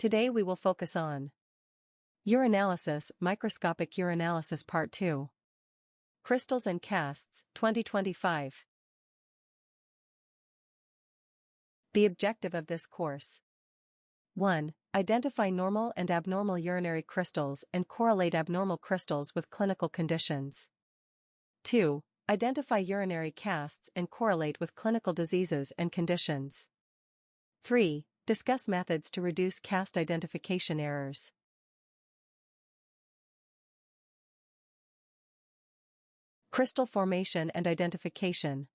Today we will focus on Urinalysis, Microscopic Urinalysis Part 2. Crystals and Casts, 2025. The objective of this course: 1. Identify normal and abnormal urinary crystals and correlate abnormal crystals with clinical conditions. 2. Identify urinary casts and correlate with clinical diseases and conditions. 3. Discuss methods to reduce cast identification errors. Crystal formation and identification.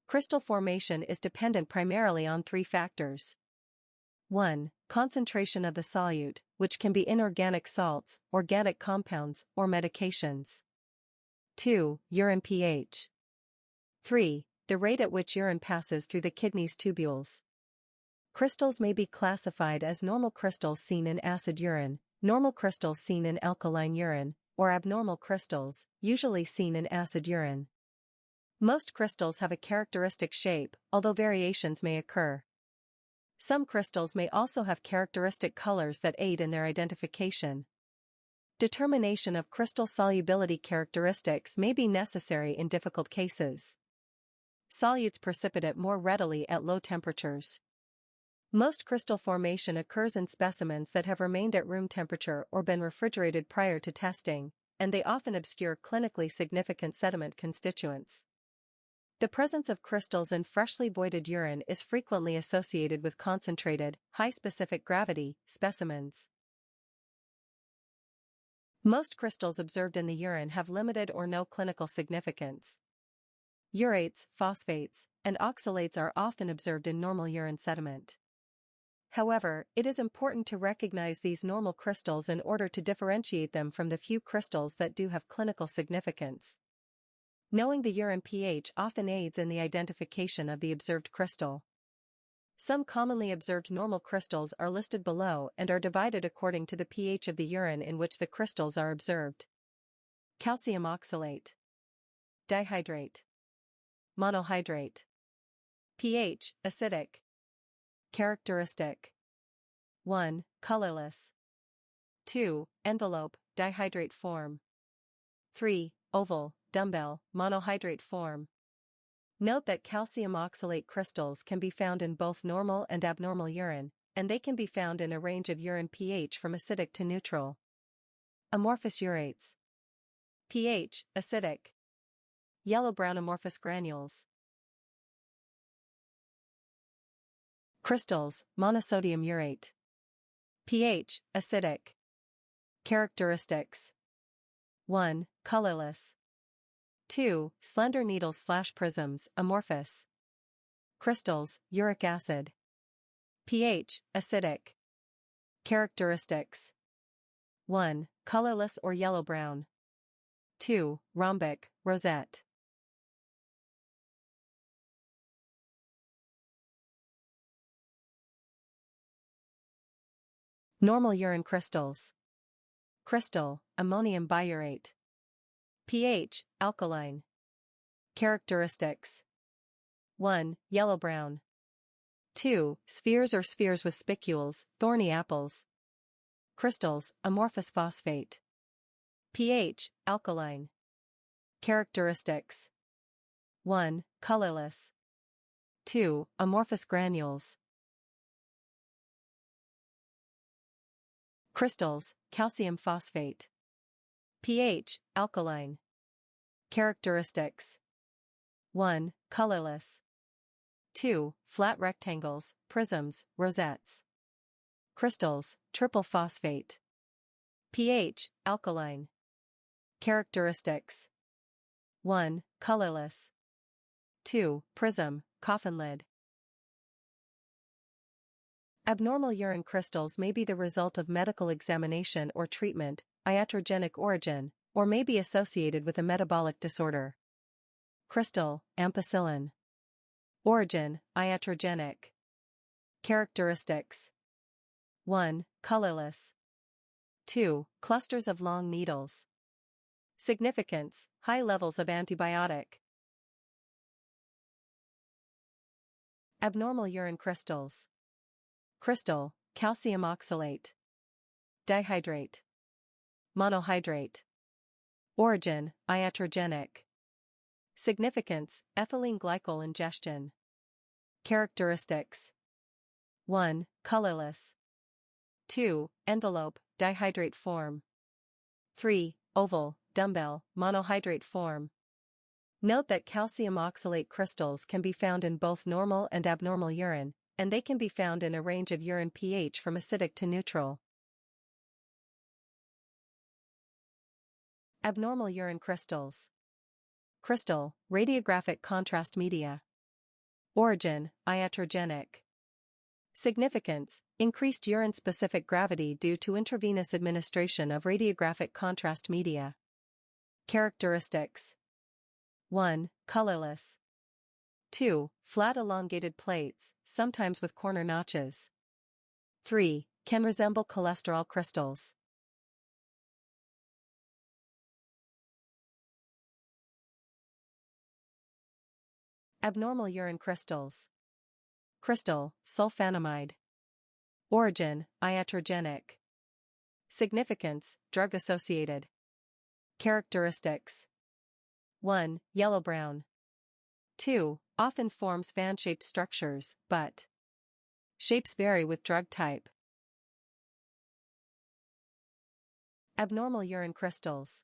Crystal formation is dependent primarily on three factors. 1. Concentration of the solute, which can be inorganic salts, organic compounds, or medications. 2. Urine pH. 3. The rate at which urine passes through the kidney's tubules. Crystals may be classified as normal crystals seen in acid urine, normal crystals seen in alkaline urine, or abnormal crystals, usually seen in acid urine. Most crystals have a characteristic shape, although variations may occur. Some crystals may also have characteristic colors that aid in their identification. Determination of crystal solubility characteristics may be necessary in difficult cases. Solutes precipitate more readily at low temperatures. Most crystal formation occurs in specimens that have remained at room temperature or been refrigerated prior to testing, and they often obscure clinically significant sediment constituents. The presence of crystals in freshly voided urine is frequently associated with concentrated, high specific gravity specimens. Most crystals observed in the urine have limited or no clinical significance. Urates, phosphates, and oxalates are often observed in normal urine sediment. However, it is important to recognize these normal crystals in order to differentiate them from the few crystals that do have clinical significance. Knowing the urine pH often aids in the identification of the observed crystal. Some commonly observed normal crystals are listed below and are divided according to the pH of the urine in which the crystals are observed. Calcium oxalate, dihydrate, monohydrate. pH, acidic. Characteristic: 1. Colorless. 2. Envelope, dihydrate form. 3. Oval, dumbbell, monohydrate form. Note that calcium oxalate crystals can be found in both normal and abnormal urine, and they can be found in a range of urine pH from acidic to neutral. Amorphous urates. pH, acidic. Yellow-brown amorphous granules. Crystals, monosodium urate. pH, acidic. Characteristics: 1. Colorless. 2. Slender needles/prisms, amorphous. Crystals, uric acid. pH, acidic. Characteristics: 1. Colorless or yellow-brown. 2. Rhombic, rosette. Normal urine crystals. Crystal, ammonium biurate. pH, alkaline. Characteristics: 1. Yellow-brown. 2. Spheres or spheres with spicules, thorny apples. Crystals, amorphous phosphate. pH, alkaline. Characteristics: 1. Colorless. 2. Amorphous granules. Crystals, calcium phosphate. pH, alkaline. Characteristics: 1. Colorless. 2. Flat rectangles, prisms, rosettes. Crystals, triple phosphate. pH, alkaline. Characteristics: 1. Colorless. 2. Prism, coffin lid. Abnormal urine crystals may be the result of medical examination or treatment, iatrogenic origin, or may be associated with a metabolic disorder. Crystal, ampicillin. Origin, iatrogenic. Characteristics: 1. Colorless. 2. Clusters of long needles. Significance: high levels of antibiotic. Abnormal urine crystals. Crystal, calcium oxalate. Dihydrate. Monohydrate. Origin, iatrogenic. Significance, ethylene glycol ingestion. Characteristics. 1. Colorless. 2. Envelope, dihydrate form. 3. Oval, dumbbell, monohydrate form. Note that calcium oxalate crystals can be found in both normal and abnormal urine, and they can be found in a range of urine pH from acidic to neutral. Abnormal urine crystals. Crystal, radiographic contrast media. Origin, iatrogenic. Significance, increased urine-specific gravity due to intravenous administration of radiographic contrast media. Characteristics. 1. Colorless. 2. Flat elongated plates, sometimes with corner notches. 3. Can resemble cholesterol crystals. Abnormal urine crystals. Crystal, sulfonamide. Origin, iatrogenic. Significance, drug-associated. Characteristics. 1. Yellow-brown. 2. Often forms fan-shaped structures, but shapes vary with drug type. Abnormal urine crystals.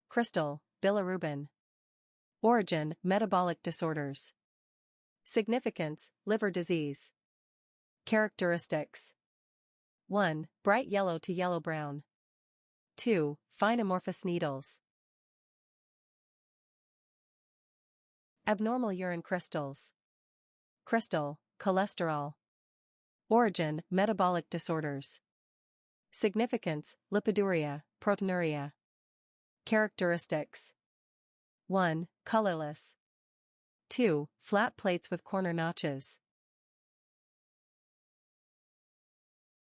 Crystal, bilirubin. Origin, metabolic disorders. Significance, liver disease. Characteristics. 1. Bright yellow to yellow-brown. 2. Fine amorphous needles. Abnormal urine crystals. Crystal, cholesterol. Origin, metabolic disorders. Significance, lipiduria, proteinuria. Characteristics. 1. Colorless. 2. Flat plates with corner notches.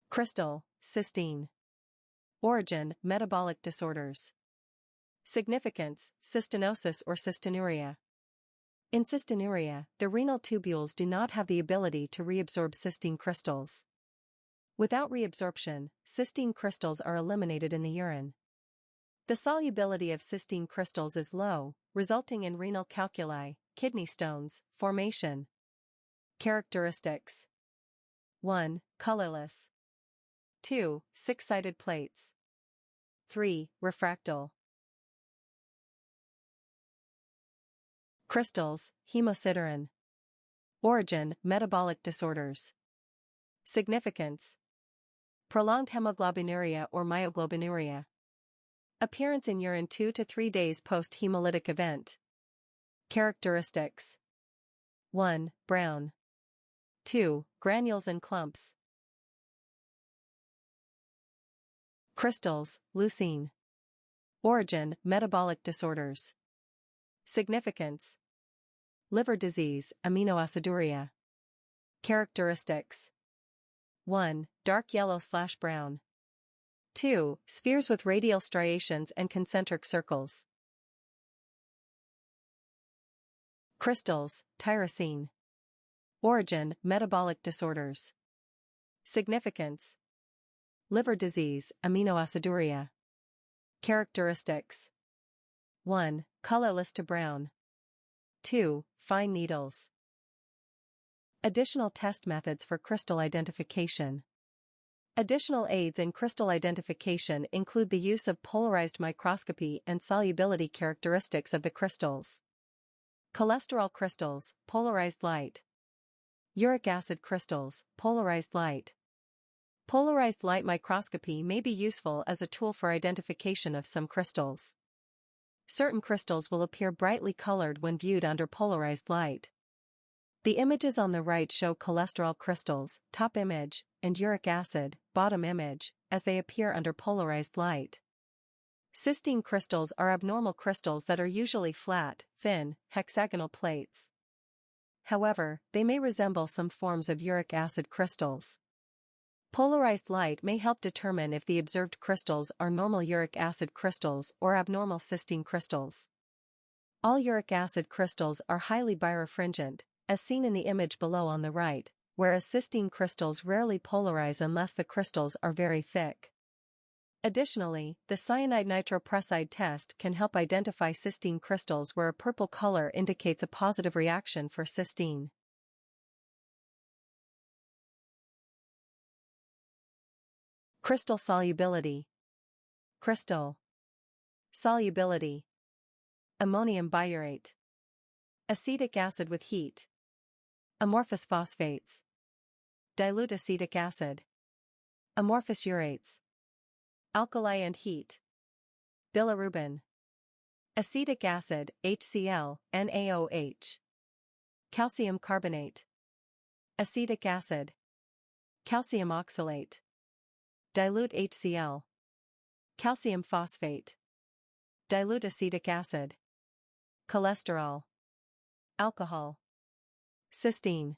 Crystal, cysteine. Origin, metabolic disorders. Significance, cystinosis or cystinuria. In cystinuria, the renal tubules do not have the ability to reabsorb cysteine crystals. Without reabsorption, cysteine crystals are eliminated in the urine. The solubility of cysteine crystals is low, resulting in renal calculi, kidney stones, formation. Characteristics. 1. Colorless. 2. Six-sided plates. 3. Refractal. Crystals, hemosiderin. Origin, metabolic disorders. Significance. Prolonged hemoglobinuria or myoglobinuria. Appearance in urine 2 to 3 days post-hemolytic event. Characteristics. 1. Brown. 2. Granules and clumps. Crystals, leucine. Origin, metabolic disorders. Significance. Liver disease, aminoaciduria. Characteristics. 1. Dark yellow/brown. 2. Spheres with radial striations and concentric circles. Crystals, tyrosine. Origin, metabolic disorders. Significance. Liver disease, aminoaciduria. Characteristics. 1. Colorless to brown. 2. Fine needles. Additional test methods for crystal identification. Additional aids in crystal identification include the use of polarized microscopy and solubility characteristics of the crystals. Cholesterol crystals, polarized light. Uric acid crystals, polarized light. Polarized light microscopy may be useful as a tool for identification of some crystals. Certain crystals will appear brightly colored when viewed under polarized light. The images on the right show cholesterol crystals, top image, and uric acid, bottom image, as they appear under polarized light. Cysteine crystals are abnormal crystals that are usually flat, thin, hexagonal plates. However, they may resemble some forms of uric acid crystals. Polarized light may help determine if the observed crystals are normal uric acid crystals or abnormal cysteine crystals. All uric acid crystals are highly birefringent, as seen in the image below on the right, whereas cystine crystals rarely polarize unless the crystals are very thick. Additionally, the cyanide nitroprusside test can help identify cystine crystals where a purple color indicates a positive reaction for cystine. Crystal solubility. Crystal solubility. Ammonium biurate. Acetic acid with heat. Amorphous phosphates. Dilute acetic acid. Amorphous urates. Alkali and heat. Bilirubin. Acetic acid, HCl, NaOH. Calcium carbonate. Acetic acid. Calcium oxalate. Dilute HCl. Calcium phosphate. Dilute acetic acid. Cholesterol. Alcohol. Cystine.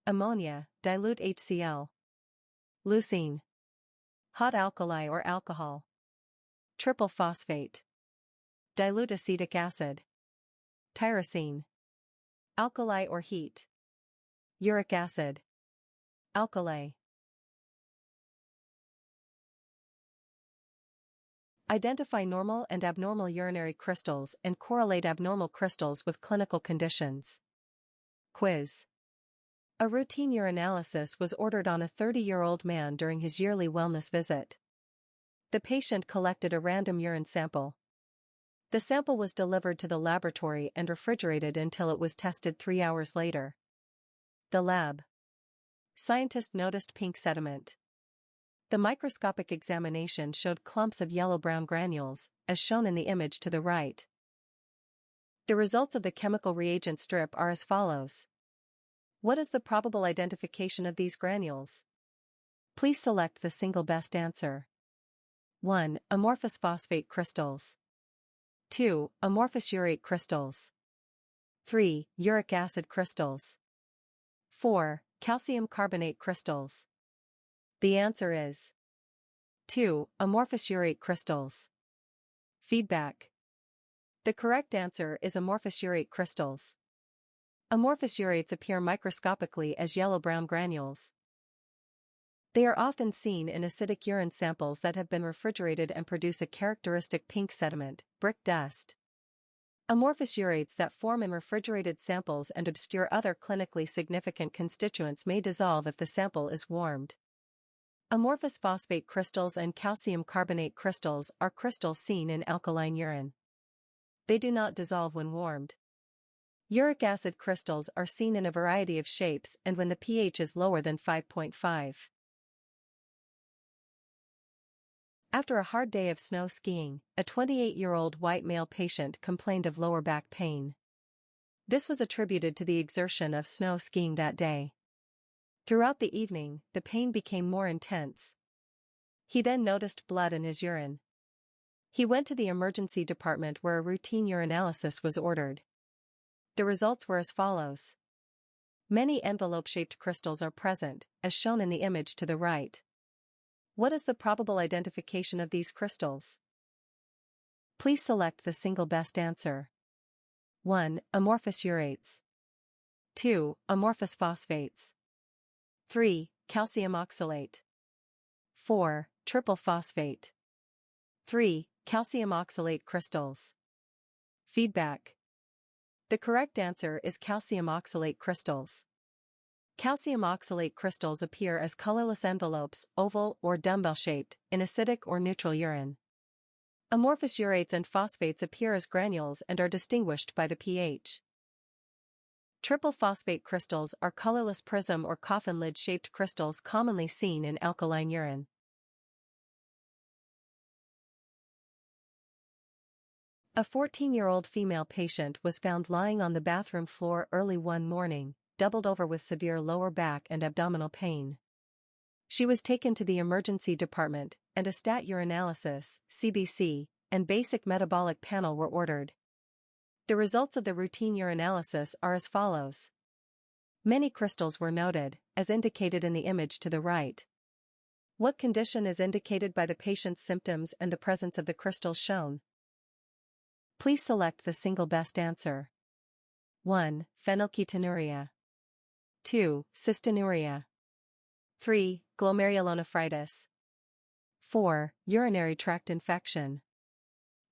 Ammonia, dilute HCl. Leucine. Hot alkali or alcohol. Triple phosphate. Dilute acetic acid. Tyrosine. Alkali or heat. Uric acid. Alkali. Identify normal and abnormal urinary crystals and correlate abnormal crystals with clinical conditions. Quiz. A routine urinalysis was ordered on a 30-year-old man during his yearly wellness visit. The patient collected a random urine sample. The sample was delivered to the laboratory and refrigerated until it was tested 3 hours later. The lab. Scientist noticed pink sediment. The microscopic examination showed clumps of yellow-brown granules, as shown in the image to the right. The results of the chemical reagent strip are as follows. What is the probable identification of these granules? Please select the single best answer. 1. Amorphous phosphate crystals. 2. Amorphous urate crystals. 3. Uric acid crystals. 4. Calcium carbonate crystals. The answer is 2. Amorphous urate crystals. Feedback. The correct answer is amorphous urate crystals. Amorphous urates appear microscopically as yellow-brown granules. They are often seen in acidic urine samples that have been refrigerated and produce a characteristic pink sediment, brick dust. Amorphous urates that form in refrigerated samples and obscure other clinically significant constituents may dissolve if the sample is warmed. Amorphous phosphate crystals and calcium carbonate crystals are crystals seen in alkaline urine. They do not dissolve when warmed. Uric acid crystals are seen in a variety of shapes and when the pH is lower than 5.5. After a hard day of snow skiing, a 28-year-old white male patient complained of lower back pain. This was attributed to the exertion of snow skiing that day. Throughout the evening, the pain became more intense. He then noticed blood in his urine. He went to the emergency department where a routine urinalysis was ordered. The results were as follows. Many envelope-shaped crystals are present, as shown in the image to the right. What is the probable identification of these crystals? Please select the single best answer. 1. Amorphous urates. 2. Amorphous phosphates. 3. Calcium oxalate. 4. Triple phosphate. 3. Calcium oxalate crystals. Feedback. The correct answer is calcium oxalate crystals. Calcium oxalate crystals appear as colorless envelopes, oval or dumbbell-shaped, in acidic or neutral urine. Amorphous urates and phosphates appear as granules and are distinguished by the pH. Triple phosphate crystals are colorless prism or coffin lid-shaped crystals commonly seen in alkaline urine. A 14-year-old female patient was found lying on the bathroom floor early one morning, doubled over with severe lower back and abdominal pain. She was taken to the emergency department, and a stat urinalysis, CBC, and basic metabolic panel were ordered. The results of the routine urinalysis are as follows. Many crystals were noted, as indicated in the image to the right. What condition is indicated by the patient's symptoms and the presence of the crystals shown? Please select the single best answer. 1. Phenylketonuria. 2. Cystinuria. 3. Glomerulonephritis. 4. Urinary tract infection.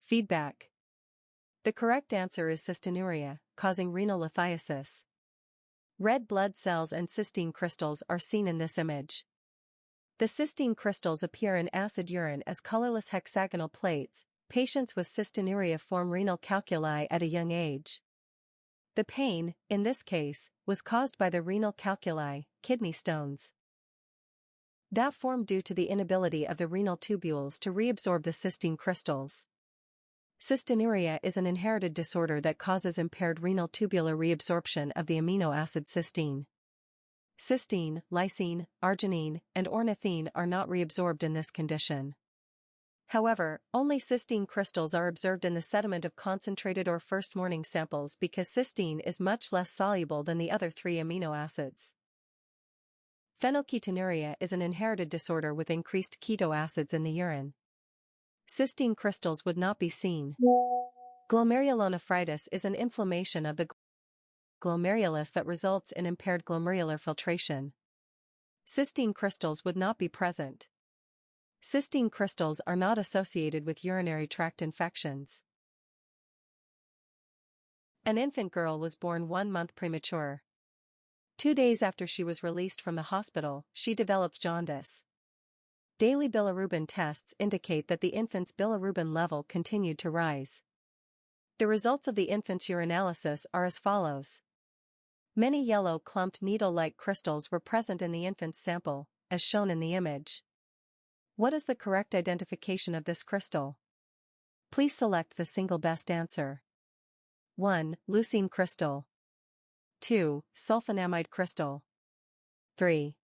Feedback. The correct answer is cystinuria, causing renal lithiasis. Red blood cells and cystine crystals are seen in this image. The cystine crystals appear in acid urine as colorless hexagonal plates. Patients with cystinuria form renal calculi at a young age. The pain, in this case, was caused by the renal calculi, kidney stones, that formed due to the inability of the renal tubules to reabsorb the cystine crystals. Cystinuria is an inherited disorder that causes impaired renal tubular reabsorption of the amino acid cysteine. Cysteine, lysine, arginine, and ornithine are not reabsorbed in this condition. However, only cystine crystals are observed in the sediment of concentrated or first morning samples because cysteine is much less soluble than the other 3 amino acids. Phenylketonuria is an inherited disorder with increased keto acids in the urine. Cystine crystals would not be seen. Glomerulonephritis is an inflammation of the glomerulus that results in impaired glomerular filtration. Cystine crystals would not be present. Cystine crystals are not associated with urinary tract infections. An infant girl was born 1 month premature. 2 days after she was released from the hospital, she developed jaundice. Daily bilirubin tests indicate that the infant's bilirubin level continued to rise. The results of the infant's urinalysis are as follows. Many yellow clumped needle-like crystals were present in the infant's sample, as shown in the image. What is the correct identification of this crystal? Please select the single best answer. 1. Leucine crystal. 2. Sulfonamide crystal. 3.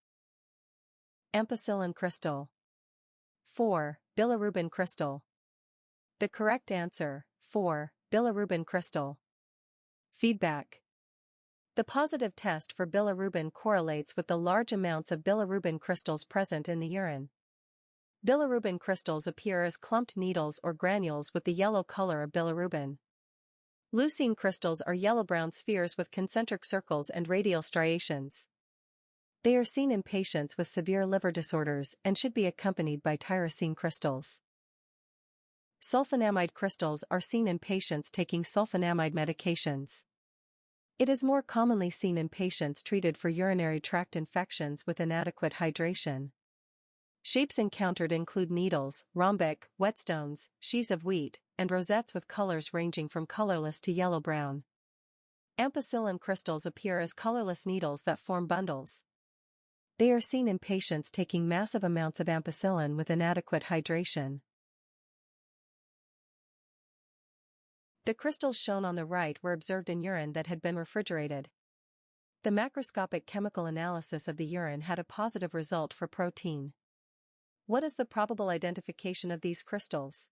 Ampicillin crystal. 4. Bilirubin crystal. The correct answer, 4. Bilirubin crystal. Feedback. The positive test for bilirubin correlates with the large amounts of bilirubin crystals present in the urine. Bilirubin crystals appear as clumped needles or granules with the yellow color of bilirubin. Leucine crystals are yellow-brown spheres with concentric circles and radial striations. They are seen in patients with severe liver disorders and should be accompanied by tyrosine crystals. Sulfonamide crystals are seen in patients taking sulfonamide medications. It is more commonly seen in patients treated for urinary tract infections with inadequate hydration. Shapes encountered include needles, rhombic, whetstones, sheaves of wheat, and rosettes with colors ranging from colorless to yellow-brown. Ampicillin crystals appear as colorless needles that form bundles. They are seen in patients taking massive amounts of ampicillin with inadequate hydration. The crystals shown on the right were observed in urine that had been refrigerated. The macroscopic chemical analysis of the urine had a positive result for protein. What is the probable identification of these crystals?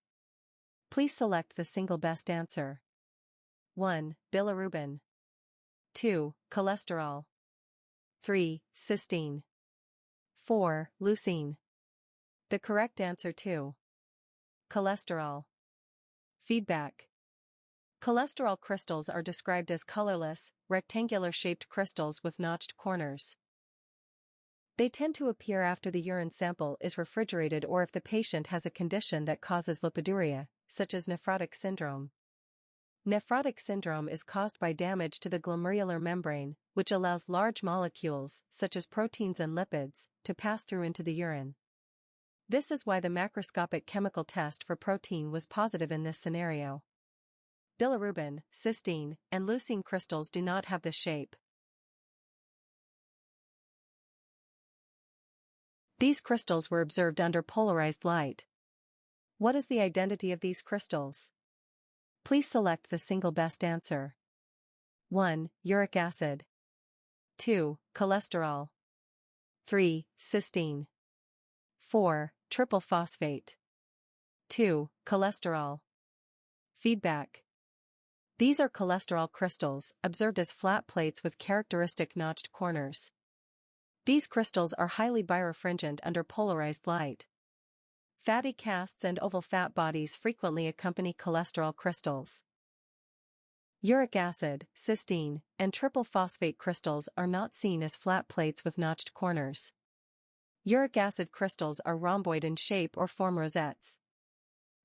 Please select the single best answer. 1. Bilirubin. 2. Cholesterol. 3. Cysteine. 4. Leucine. The correct answer 2. Cholesterol. Feedback. Cholesterol crystals are described as colorless, rectangular-shaped crystals with notched corners. They tend to appear after the urine sample is refrigerated or if the patient has a condition that causes lipiduria, such as nephrotic syndrome. Nephrotic syndrome is caused by damage to the glomerular membrane, which allows large molecules, such as proteins and lipids, to pass through into the urine. This is why the macroscopic chemical test for protein was positive in this scenario. Bilirubin, cysteine, and leucine crystals do not have this shape. These crystals were observed under polarized light. What is the identity of these crystals? Please select the single best answer. 1. Uric acid. 2. Cholesterol. 3. Cysteine. 4. Triple phosphate. 2. Cholesterol. Feedback. These are cholesterol crystals, observed as flat plates with characteristic notched corners. These crystals are highly birefringent under polarized light. Fatty casts and oval fat bodies frequently accompany cholesterol crystals. Uric acid, cysteine, and triple phosphate crystals are not seen as flat plates with notched corners. Uric acid crystals are rhomboid in shape or form rosettes.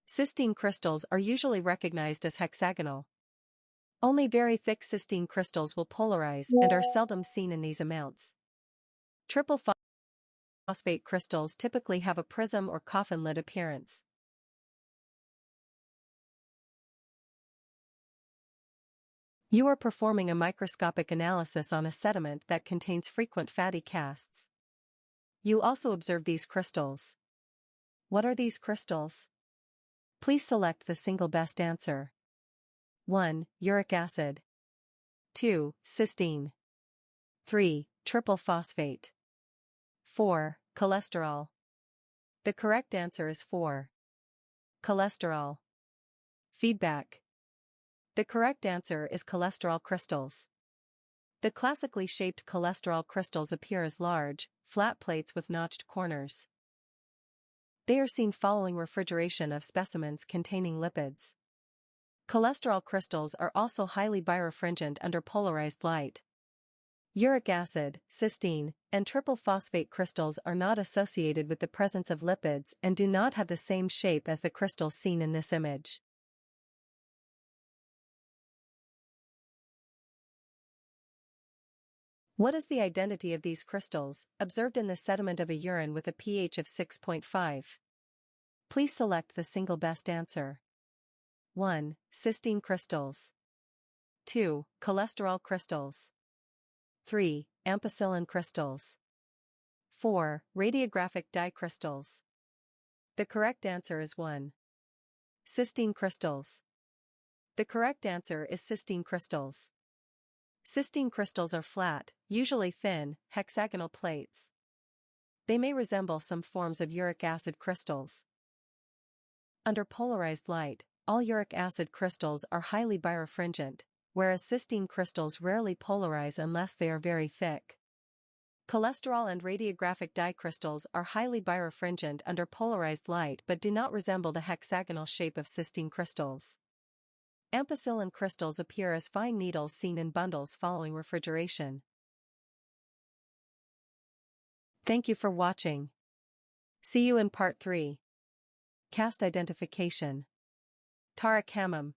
Cysteine crystals are usually recognized as hexagonal. Only very thick cysteine crystals will polarize and are seldom seen in these amounts. Triple phosphate crystals typically have a prism or coffin lid appearance. You are performing a microscopic analysis on a sediment that contains frequent fatty casts. You also observe these crystals. What are these crystals? Please select the single best answer. 1. Uric acid. 2. Cysteine. 3. Triple phosphate. 4. Cholesterol. The correct answer is 4. Cholesterol. Feedback. The correct answer is cholesterol crystals. The classically shaped cholesterol crystals appear as large, flat plates with notched corners. They are seen following refrigeration of specimens containing lipids. Cholesterol crystals are also highly birefringent under polarized light. Uric acid, cysteine, and triple phosphate crystals are not associated with the presence of lipids and do not have the same shape as the crystals seen in this image. What is the identity of these crystals, observed in the sediment of a urine with a pH of 6.5? Please select the single best answer. 1. Cysteine crystals. 2. Cholesterol crystals. 3. Ampicillin crystals. 4. Radiographic dye crystals. The correct answer is 1. Cysteine crystals. The correct answer is cysteine crystals. Cysteine crystals are flat, usually thin, hexagonal plates. They may resemble some forms of uric acid crystals. Under polarized light, all uric acid crystals are highly birefringent, whereas cysteine crystals rarely polarize unless they are very thick. Cholesterol and radiographic dye crystals are highly birefringent under polarized light but do not resemble the hexagonal shape of cysteine crystals. Ampicillin crystals appear as fine needles seen in bundles following refrigeration. Thank you for watching. See you in Part 3. Cast identification. Tariq Hammam.